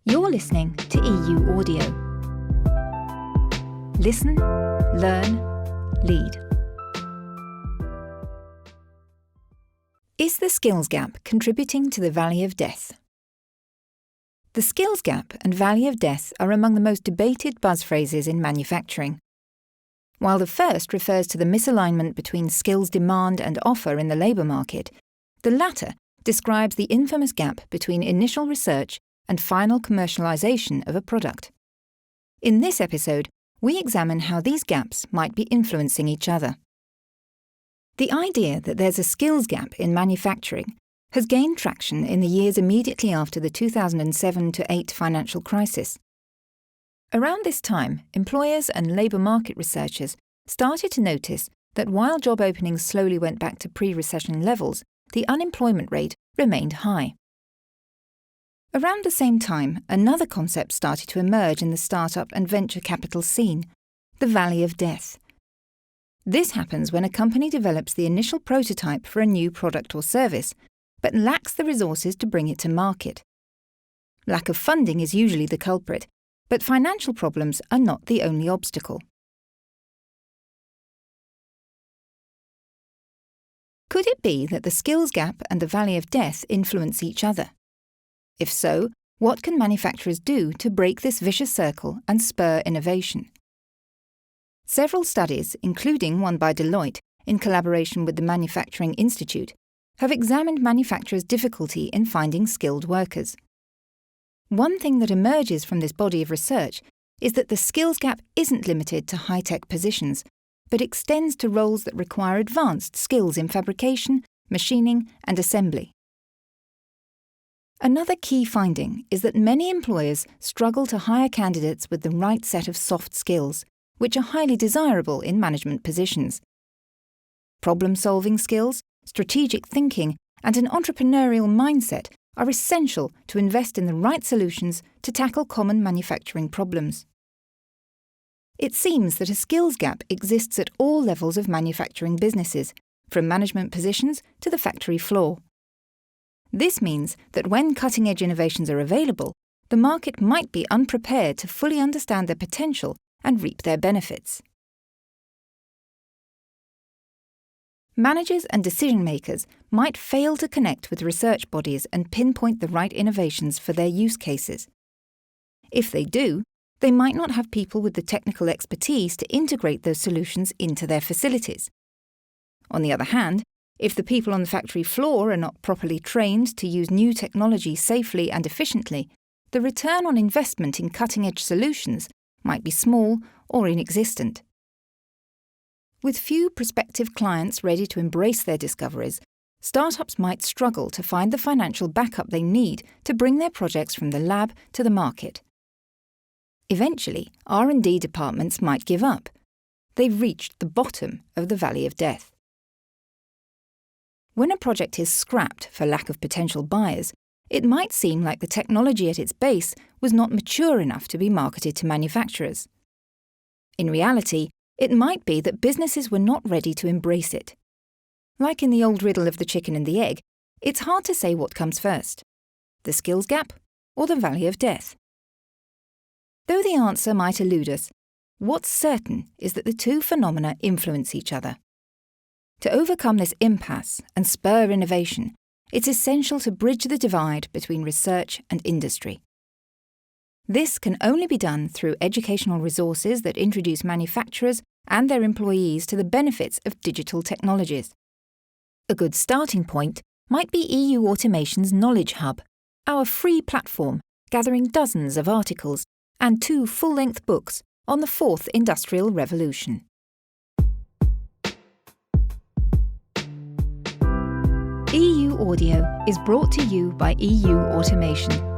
You're listening to EUAudio. Listen, learn, lead. Is the skills gap contributing to the valley of death? The skills gap and valley of death are among the most debated buzz phrases in manufacturing. While the first refers to the misalignment between skills demand and offer in the labour market, the latter describes the infamous gap between initial research and final commercialisation of a product. In this episode, we examine how these gaps might be influencing each other. The idea that there's a skills gap in manufacturing has gained traction in the years immediately after the 2007-08 financial crisis. Around this time, employers and labour market researchers started to notice that while job openings slowly went back to pre-recession levels, the unemployment rate remained high. Around the same time, another concept started to emerge in the startup and venture capital scene: the valley of death. This happens when a company develops the initial prototype for a new product or service, but lacks the resources to bring it to market. Lack of funding is usually the culprit, but financial problems are not the only obstacle. Could it be that the skills gap and the valley of death influence each other? If so, what can manufacturers do to break this vicious circle and spur innovation? Several studies, including one by Deloitte in collaboration with the Manufacturing Institute, have examined manufacturers' difficulty in finding skilled workers. One thing that emerges from this body of research is that the skills gap isn't limited to high-tech positions, but extends to roles that require advanced skills in fabrication, machining, and assembly. Another key finding is that many employers struggle to hire candidates with the right set of soft skills, which are highly desirable in management positions. Problem-solving skills, strategic thinking, and an entrepreneurial mindset are essential to invest in the right solutions to tackle common manufacturing problems. It seems that a skills gap exists at all levels of manufacturing businesses, from management positions to the factory floor. This means that when cutting-edge innovations are available, the market might be unprepared to fully understand their potential and reap their benefits. Managers and decision-makers might fail to connect with research bodies and pinpoint the right innovations for their use cases. If they do, they might not have people with the technical expertise to integrate those solutions into their facilities. On the other hand, if the people on the factory floor are not properly trained to use new technology safely and efficiently, the return on investment in cutting-edge solutions might be small or inexistent. With few prospective clients ready to embrace their discoveries, startups might struggle to find the financial backup they need to bring their projects from the lab to the market. Eventually, R&D departments might give up. They've reached the bottom of the valley of death. When a project is scrapped for lack of potential buyers, it might seem like the technology at its base was not mature enough to be marketed to manufacturers. In reality, it might be that businesses were not ready to embrace it. Like in the old riddle of the chicken and the egg, it's hard to say what comes first: the skills gap or the valley of death. Though the answer might elude us, what's certain is that the two phenomena influence each other. To overcome this impasse and spur innovation, it's essential to bridge the divide between research and industry. This can only be done through educational resources that introduce manufacturers and their employees to the benefits of digital technologies. A good starting point might be EU Automation's Knowledge Hub, our free platform gathering dozens of articles and 2 full-length books on the 4th Industrial Revolution. EUAudio is brought to you by EU Automation.